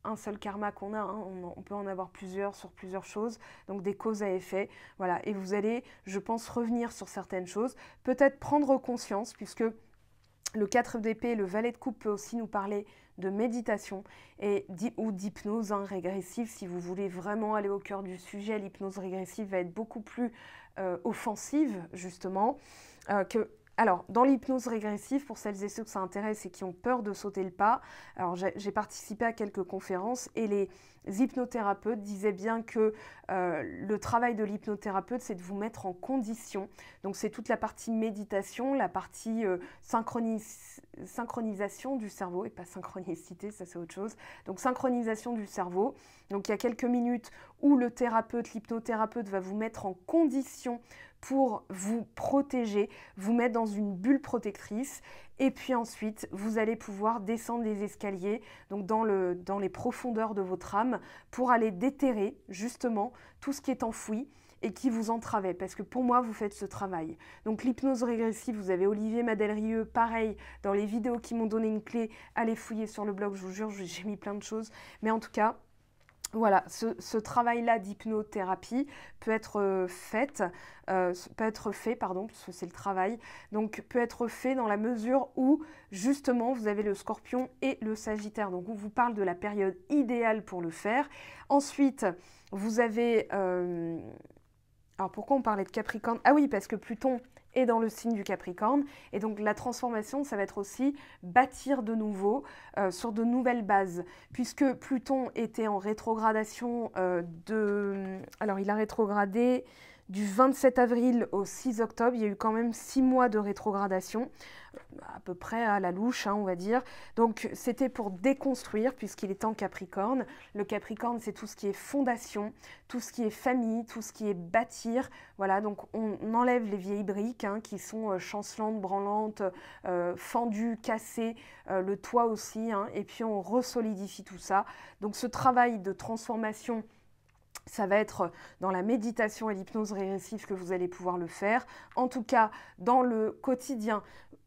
un seul karma qu'on a, hein. On peut en avoir plusieurs sur plusieurs choses, donc des causes à effet, voilà, et vous allez, je pense, revenir sur certaines choses, peut-être prendre conscience, puisque le 4 d'épée, le valet de coupe peut aussi nous parler de méditation ou d'hypnose régressive, si vous voulez vraiment aller au cœur du sujet. L'hypnose régressive va être beaucoup plus offensive, justement, Alors, dans l'hypnose régressive, pour celles et ceux que ça intéresse et qui ont peur de sauter le pas, alors j'ai participé à quelques conférences et les hypnothérapeutes disaient bien que le travail de l'hypnothérapeute, c'est de vous mettre en condition. Donc, c'est toute la partie méditation, la partie synchronisation du cerveau, et pas synchronicité, ça c'est autre chose. Donc, synchronisation du cerveau. Donc, il y a quelques minutes où l'hypnothérapeute va vous mettre en condition pour vous protéger, vous mettre dans une bulle protectrice, et puis ensuite vous allez pouvoir descendre les escaliers, donc dans les profondeurs de votre âme, pour aller déterrer justement tout ce qui est enfoui et qui vous entravait, parce que pour moi vous faites ce travail. Donc l'hypnose régressive, vous avez Olivier Madelrieux, pareil, dans les vidéos qui m'ont donné une clé, allez fouiller sur le blog, je vous jure, j'ai mis plein de choses, mais en tout cas, voilà, ce travail-là d'hypnothérapie peut être fait, parce que c'est le travail, donc peut être fait dans la mesure où justement vous avez le Scorpion et le Sagittaire, donc on vous parle de la période idéale pour le faire. Ensuite, vous avez... alors pourquoi on parlait de Capricorne? Ah oui, parce que Pluton est dans le signe du Capricorne, et donc la transformation, ça va être aussi bâtir de nouveau sur de nouvelles bases, puisque Pluton était en rétrogradation alors il a rétrogradé du 27 avril au 6 octobre, il y a eu quand même 6 mois de rétrogradation, à peu près à la louche, hein, on va dire. Donc c'était pour déconstruire, puisqu'il est en Capricorne. Le Capricorne, c'est tout ce qui est fondation, tout ce qui est famille, tout ce qui est bâtir. Voilà, donc on enlève les vieilles briques qui sont chancelantes, branlantes, fendues, cassées, le toit aussi, et puis on resolidifie tout ça. Donc ce travail de transformation, ça va être dans la méditation et l'hypnose régressive que vous allez pouvoir le faire. En tout cas, dans le quotidien,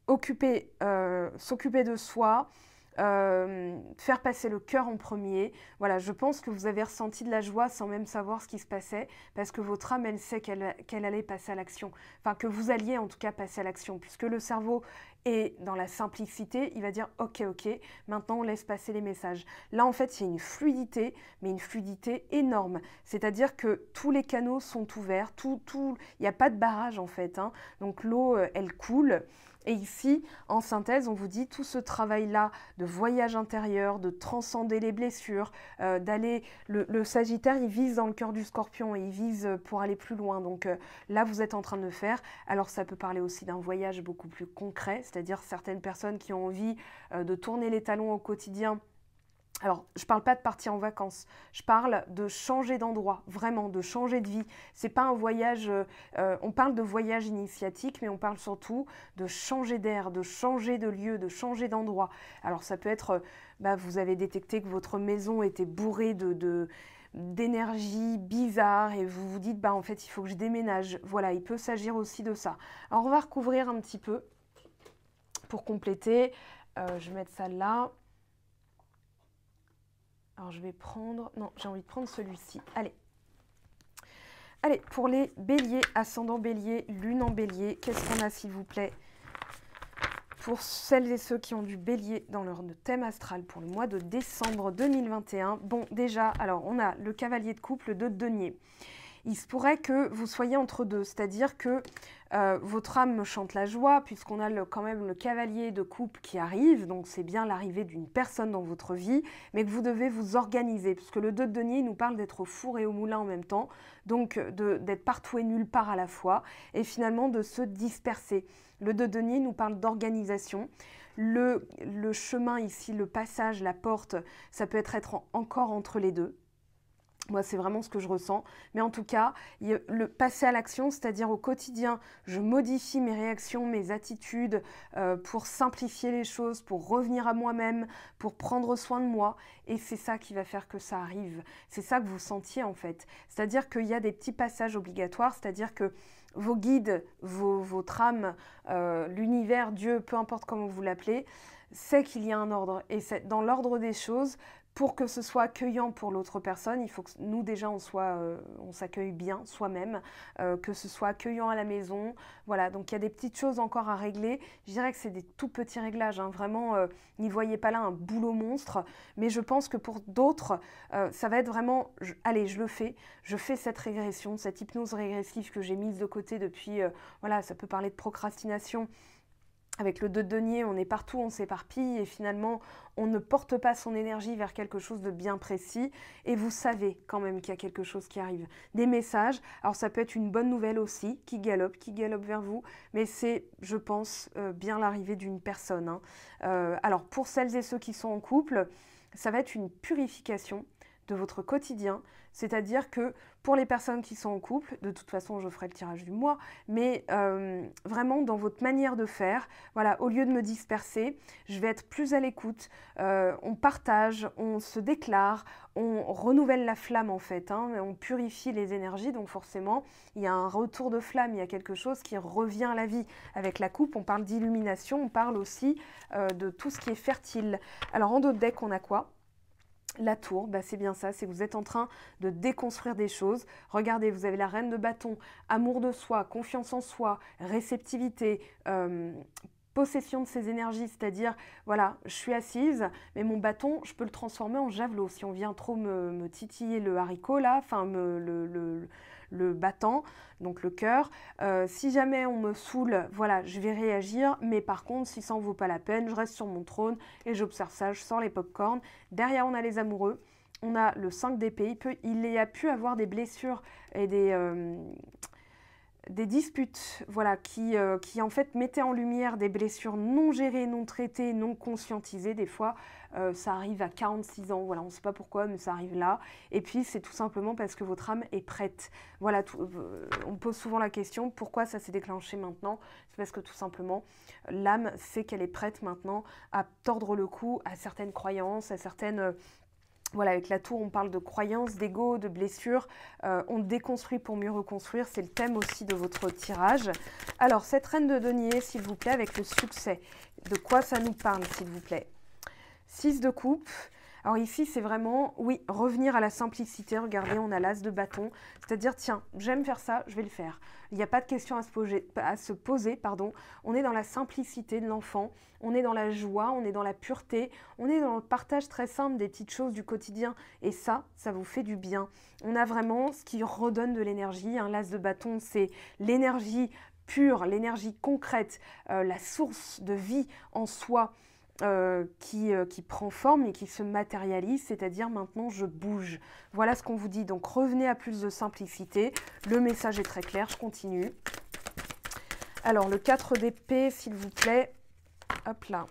s'occuper de soi, faire passer le cœur en premier. Voilà, je pense que vous avez ressenti de la joie sans même savoir ce qui se passait, parce que votre âme, elle sait qu'elle allait passer à l'action. Enfin, que vous alliez en tout cas passer à l'action, puisque le cerveau est dans la simplicité, il va dire ok, maintenant on laisse passer les messages. Là, en fait, il y a une fluidité, mais une fluidité énorme. C'est-à-dire que tous les canaux sont ouverts, il n'y a pas de barrage en fait. Donc l'eau, elle coule. Et ici, en synthèse, on vous dit tout ce travail-là de voyage intérieur, de transcender les blessures, d'aller... Le Sagittaire, il vise dans le cœur du Scorpion et il vise pour aller plus loin. Donc là, vous êtes en train de le faire. Alors ça peut parler aussi d'un voyage beaucoup plus concret, c'est-à-dire certaines personnes qui ont envie de tourner les talons au quotidien. Alors, je ne parle pas de partir en vacances, je parle de changer d'endroit, vraiment, de changer de vie. Ce n'est pas un voyage, on parle de voyage initiatique, mais on parle surtout de changer d'air, de changer de lieu, de changer d'endroit. Alors, ça peut être, vous avez détecté que votre maison était bourrée d'énergie bizarre et vous vous dites, en fait, il faut que je déménage. Voilà, il peut s'agir aussi de ça. Alors, on va recouvrir un petit peu pour compléter. Je vais mettre ça là. Alors, je vais prendre... Non, j'ai envie de prendre celui-ci. Allez. Allez, pour les béliers, ascendant bélier, lune en bélier, qu'est-ce qu'on a, s'il vous plaît? Pour celles et ceux qui ont du bélier dans leur thème astral pour le mois de décembre 2021. Bon, déjà, alors, on a le cavalier de coupe, le 2 de denier. Il se pourrait que vous soyez entre deux, c'est-à-dire que votre âme me chante la joie, puisqu'on a quand même le cavalier de coupe qui arrive, donc c'est bien l'arrivée d'une personne dans votre vie, mais que vous devez vous organiser, puisque le 2 de denier nous parle d'être au four et au moulin en même temps, donc d'être partout et nulle part à la fois, et finalement de se disperser. Le 2 de denier nous parle d'organisation. Le chemin ici, le passage, la porte, ça peut être encore entre les deux. Moi, c'est vraiment ce que je ressens. Mais en tout cas, le passer à l'action, c'est-à-dire au quotidien, je modifie mes réactions, mes attitudes pour simplifier les choses, pour revenir à moi-même, pour prendre soin de moi. Et c'est ça qui va faire que ça arrive. C'est ça que vous sentiez en fait. C'est-à-dire qu'il y a des petits passages obligatoires, c'est-à-dire que vos guides, votre âme, l'univers, Dieu, peu importe comment vous l'appelez, sait qu'il y a un ordre. Et c'est dans l'ordre des choses. Pour que ce soit accueillant pour l'autre personne, il faut que nous déjà on s'accueille bien soi-même, que ce soit accueillant à la maison. Voilà, donc il y a des petites choses encore à régler. Je dirais que c'est des tout petits réglages, hein. Vraiment, n'y voyez pas là un boulot monstre. Mais je pense que pour d'autres, ça va être vraiment, allez, je le fais. Je fais cette régression, cette hypnose régressive que j'ai mise de côté depuis, voilà, ça peut parler de procrastination. Avec le 2 de denier, on est partout, on s'éparpille et finalement, on ne porte pas son énergie vers quelque chose de bien précis. Et vous savez quand même qu'il y a quelque chose qui arrive. Des messages, alors ça peut être une bonne nouvelle aussi, qui galope vers vous. Mais c'est, je pense, bien l'arrivée d'une personne, hein. Alors pour celles et ceux qui sont en couple, ça va être une purification de votre quotidien. C'est-à-dire que pour les personnes qui sont en couple, de toute façon je ferai le tirage du mois, mais vraiment dans votre manière de faire, voilà, au lieu de me disperser, je vais être plus à l'écoute, on partage, on se déclare, on renouvelle la flamme en fait, hein, on purifie les énergies, donc forcément il y a un retour de flamme, il y a quelque chose qui revient à la vie. Avec la coupe, on parle d'illumination, on parle aussi de tout ce qui est fertile. Alors en d'autres decks, on a quoi ? La tour, c'est bien ça, c'est que vous êtes en train de déconstruire des choses. Regardez, vous avez la reine de bâton, amour de soi, confiance en soi, réceptivité, possession de ses énergies, c'est-à-dire, voilà, je suis assise, mais mon bâton, je peux le transformer en javelot. Si on vient trop me titiller le haricot, là, enfin, le battant, donc le cœur. Si jamais on me saoule, voilà, je vais réagir, mais par contre, si ça en vaut pas la peine, je reste sur mon trône et j'observe ça, je sors les pop-corn. Derrière, on a les amoureux, on a le 5 d'épée, il y a pu avoir des blessures et des disputes, voilà, qui en fait mettaient en lumière des blessures non gérées, non traitées, non conscientisées. Des fois, ça arrive à 46 ans, voilà, on ne sait pas pourquoi, mais ça arrive là. Et puis, c'est tout simplement parce que votre âme est prête. Voilà, on pose souvent la question, pourquoi ça s'est déclenché maintenant? C'est parce que tout simplement, l'âme sait qu'elle est prête maintenant à tordre le cou à certaines croyances, à certaines... Voilà, avec la tour, on parle de croyances, d'ego, de blessures. On déconstruit pour mieux reconstruire. C'est le thème aussi de votre tirage. Alors, cette reine de denier, s'il vous plaît, avec le succès. De quoi ça nous parle, s'il vous plaît? 6 de coupe. Alors ici, c'est vraiment, oui, revenir à la simplicité. Regardez, on a l'as de bâton. C'est-à-dire, tiens, j'aime faire ça, je vais le faire. Il n'y a pas de question à se poser, pardon. On est dans la simplicité de l'enfant. On est dans la joie, on est dans la pureté. On est dans le partage très simple des petites choses du quotidien. Et ça vous fait du bien. On a vraiment ce qui redonne de l'énergie. Un l'as de bâton, c'est l'énergie pure, l'énergie concrète, la source de vie en soi qui prend forme et qui se matérialise, c'est-à-dire maintenant je bouge. Voilà ce qu'on vous dit. Donc revenez à plus de simplicité. Le message est très clair, je continue. Alors le 4 d'épée, s'il vous plaît. Hop là.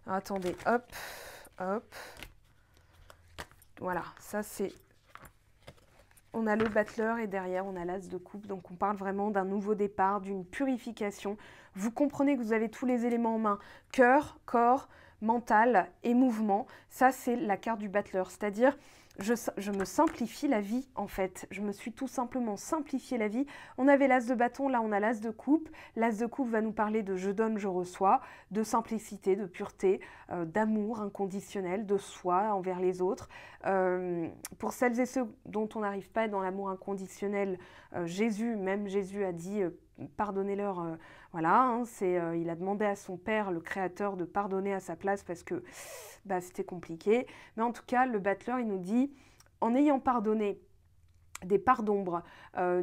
Attendez, hop, hop. Voilà, ça c'est... On a le battleur et derrière on a l'as de coupe. Donc on parle vraiment d'un nouveau départ, d'une purification. Vous comprenez que vous avez tous les éléments en main. Cœur, corps, mental et mouvement. Ça c'est la carte du battleur. C'est-à-dire, je me simplifie la vie en fait. Je me suis tout simplement simplifié la vie. On avait l'as de bâton, là on a l'as de coupe. L'as de coupe va nous parler de je donne, je reçois, de simplicité, de pureté, d'amour inconditionnel, de soi envers les autres. Pour celles et ceux dont on n'arrive pas à être dans l'amour inconditionnel, même Jésus a dit pardonnez-leur, voilà, hein, il a demandé à son père, le créateur, de pardonner à sa place parce que c'était compliqué. Mais en tout cas, le battleur, il nous dit, en ayant pardonné des parts d'ombre,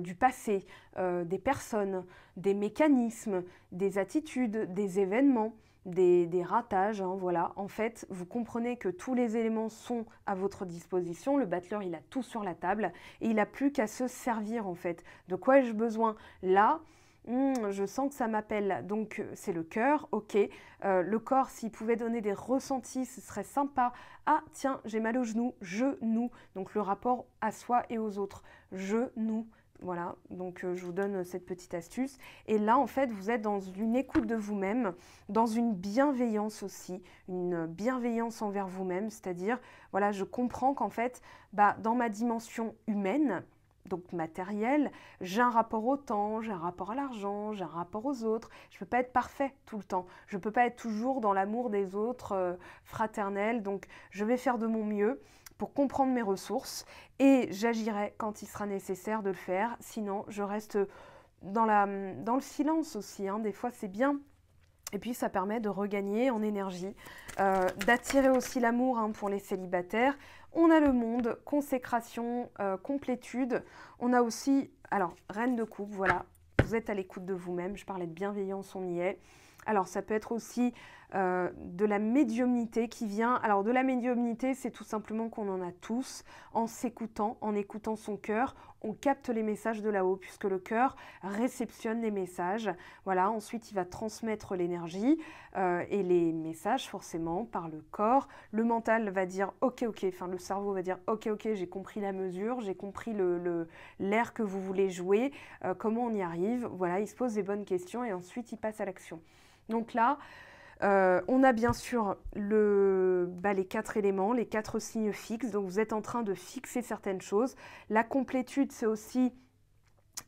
du passé, des personnes, des mécanismes, des attitudes, des événements, des ratages, hein, voilà. En fait, vous comprenez que tous les éléments sont à votre disposition. Le battleur, il a tout sur la table et il n'a plus qu'à se servir, en fait. De quoi ai-je besoin là? Je sens que ça m'appelle, donc c'est le cœur, ok. Le corps, s'il pouvait donner des ressentis, ce serait sympa. Ah tiens, j'ai mal au genou, genou, donc le rapport à soi et aux autres, genou. Voilà, donc je vous donne cette petite astuce. Et là, en fait, vous êtes dans une écoute de vous-même, dans une bienveillance aussi, une bienveillance envers vous-même, c'est-à-dire, voilà, je comprends qu'en fait, dans ma dimension humaine, donc matériel, j'ai un rapport au temps, j'ai un rapport à l'argent, j'ai un rapport aux autres. Je ne peux pas être parfait tout le temps. Je ne peux pas être toujours dans l'amour des autres, fraternel. Donc, je vais faire de mon mieux pour comprendre mes ressources et j'agirai quand il sera nécessaire de le faire. Sinon, je reste dans le silence aussi, hein. Des fois, c'est bien. Et puis, ça permet de regagner en énergie, d'attirer aussi l'amour, hein, pour les célibataires. On a le monde, consécration, complétude. On a aussi, alors, reine de coupe, voilà, vous êtes à l'écoute de vous-même. Je parlais de bienveillance, on y est. Alors, ça peut être aussi de la médiumnité qui vient. Alors, de la médiumnité, c'est tout simplement qu'on en a tous. En s'écoutant, en écoutant son cœur, on capte les messages de là-haut, puisque le cœur réceptionne les messages. Voilà, ensuite, il va transmettre l'énergie et les messages, forcément, par le corps. Le mental va dire « Ok, ok », enfin, le cerveau va dire « Ok, ok, j'ai compris la mesure, j'ai compris l'air que vous voulez jouer, comment on y arrive ». Voilà, il se pose des bonnes questions et ensuite, il passe à l'action. Donc là, on a bien sûr les 4 éléments, les 4 signes fixes. Donc vous êtes en train de fixer certaines choses. La complétude, c'est aussi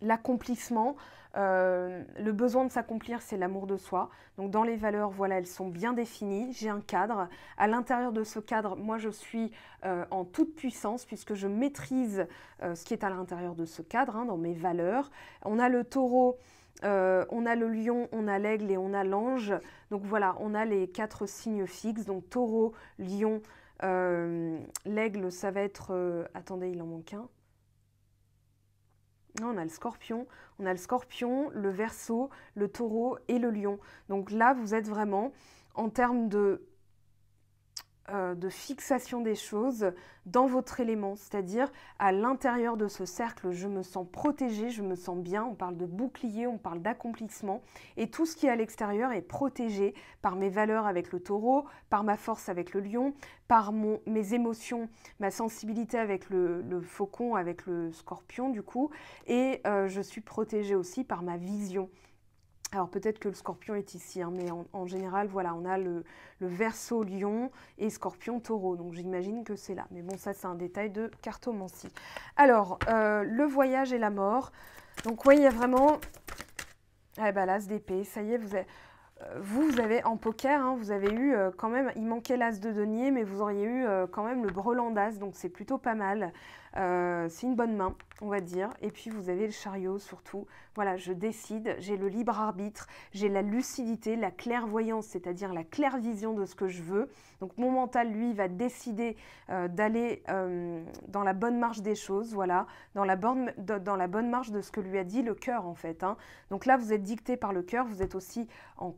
l'accomplissement. Le besoin de s'accomplir, c'est l'amour de soi. Donc dans les valeurs, voilà, elles sont bien définies. J'ai un cadre. À l'intérieur de ce cadre, moi, je suis en toute puissance puisque je maîtrise ce qui est à l'intérieur de ce cadre, hein, dans mes valeurs. On a le taureau. On a le lion, on a l'aigle et on a l'ange. Donc voilà, on a les 4 signes fixes. Donc taureau, lion, l'aigle, ça va être... attendez, il en manque un. Non, on a le scorpion. On a le scorpion, le verseau, le taureau et le lion. Donc là, vous êtes vraiment en termes de fixation des choses dans votre élément, c'est-à-dire à l'intérieur de ce cercle, je me sens protégée, je me sens bien, on parle de bouclier, on parle d'accomplissement, et tout ce qui est à l'extérieur est protégé par mes valeurs avec le taureau, par ma force avec le lion, par mes émotions, ma sensibilité avec le faucon, avec le scorpion du coup, et je suis protégée aussi par ma vision. Alors peut-être que le scorpion est ici, hein, mais en général, voilà, on a le verseau lion et scorpion taureau. Donc j'imagine que c'est là. Mais bon, ça c'est un détail de cartomancie. Alors, le voyage et la mort. Donc oui, il y a vraiment... l'as d'épée, ça y est, vous avez en poker, hein, vous avez eu quand même, il manquait l'as de denier, mais vous auriez eu quand même le brelan d'as, donc c'est plutôt pas mal. C'est une bonne main, on va dire. Et puis vous avez le chariot surtout. voilà, je décide, j'ai le libre arbitre, j'ai la lucidité, la clairvoyance, c'est-à-dire la clairvision de ce que je veux. Donc mon mental, lui, va décider d'aller dans la bonne marche des choses, voilà, dans la bonne marche de ce que lui a dit le cœur, en fait. Hein. Donc là, vous êtes dicté par le cœur, vous êtes aussi en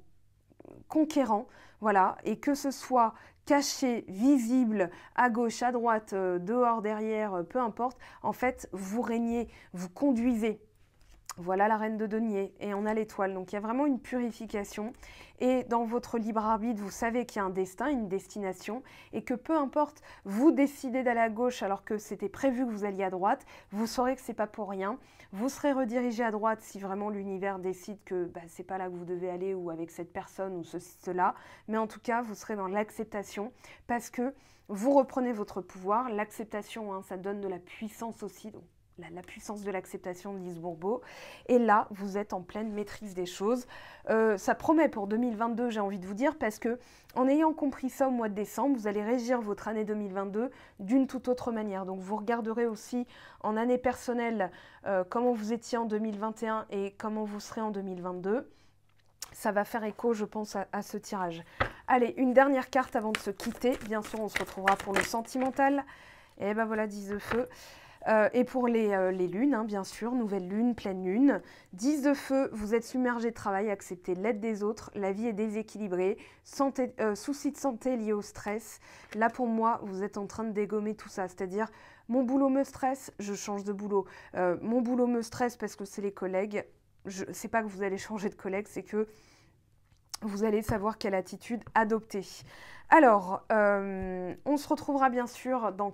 conquérant, voilà, et que ce soit caché, visible, à gauche, à droite, dehors, derrière, peu importe, en fait, vous régnez, vous conduisez. Voilà la reine de denier et on a l'étoile. Donc il y a vraiment une purification. Et dans votre libre arbitre, vous savez qu'il y a un destin, une destination et que peu importe, vous décidez d'aller à gauche alors que c'était prévu que vous alliez à droite, vous saurez que c'est pas pour rien. Vous serez redirigé à droite si vraiment l'univers décide que c'est pas là que vous devez aller ou avec cette personne ou cela. Mais en tout cas, vous serez dans l'acceptation parce que vous reprenez votre pouvoir. L'acceptation, hein, ça donne de la puissance aussi. Donc, la puissance de l'acceptation de Lise Bourbeau. Et là, vous êtes en pleine maîtrise des choses. Ça promet pour 2022, j'ai envie de vous dire, parce que en ayant compris ça au mois de décembre, vous allez régir votre année 2022 d'une toute autre manière. Donc, vous regarderez aussi en année personnelle comment vous étiez en 2021 et comment vous serez en 2022. Ça va faire écho, je pense, à ce tirage. Allez, une dernière carte avant de se quitter. Bien sûr, on se retrouvera pour le sentimental. Et ben voilà, 10 de feu. Et pour les lunes, hein, bien sûr, nouvelle lune, pleine lune. 10 de feu, vous êtes submergé de travail, acceptez l'aide des autres, la vie est déséquilibrée, soucis de santé liés au stress. Là, pour moi, vous êtes en train de dégommer tout ça, c'est-à-dire mon boulot me stresse, je change de boulot. Mon boulot me stresse parce que c'est les collègues. C'est pas que vous allez changer de collègue, c'est que vous allez savoir quelle attitude adopter. Alors, on se retrouvera bien sûr dans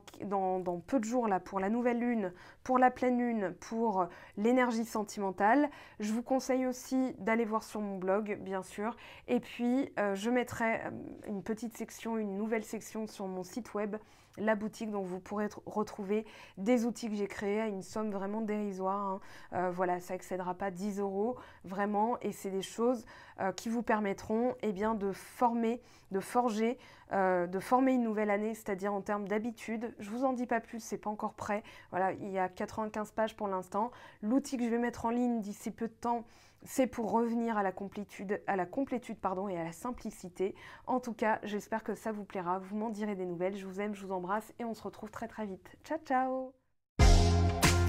peu de jours là, pour la nouvelle lune, pour la pleine lune, pour l'énergie sentimentale. Je vous conseille aussi d'aller voir sur mon blog, bien sûr. Et puis, je mettrai une petite section, une nouvelle section sur mon site web, la boutique, dont vous pourrez retrouver des outils que j'ai créés à une somme vraiment dérisoire. Hein. Voilà, ça n'excédera pas 10 €, vraiment. Et c'est des choses qui vous permettront bien, de forger, de former une nouvelle année, c'est-à-dire en termes d'habitude. Je ne vous en dis pas plus, c'est pas encore prêt. Voilà, il y a 95 pages pour l'instant. L'outil que je vais mettre en ligne d'ici peu de temps, c'est pour revenir à la complétude, et à la simplicité. En tout cas, j'espère que ça vous plaira. Vous m'en direz des nouvelles. Je vous aime, je vous embrasse et on se retrouve très très vite. Ciao, ciao!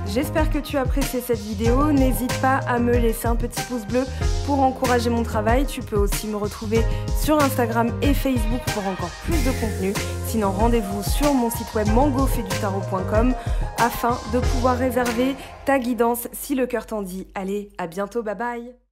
J'espère que tu as apprécié cette vidéo. N'hésite pas à me laisser un petit pouce bleu pour encourager mon travail. Tu peux aussi me retrouver sur Instagram et Facebook pour encore plus de contenu. Sinon, rendez-vous sur mon site web mangofaidutarot.com afin de pouvoir réserver ta guidance si le cœur t'en dit. Allez, à bientôt, bye bye!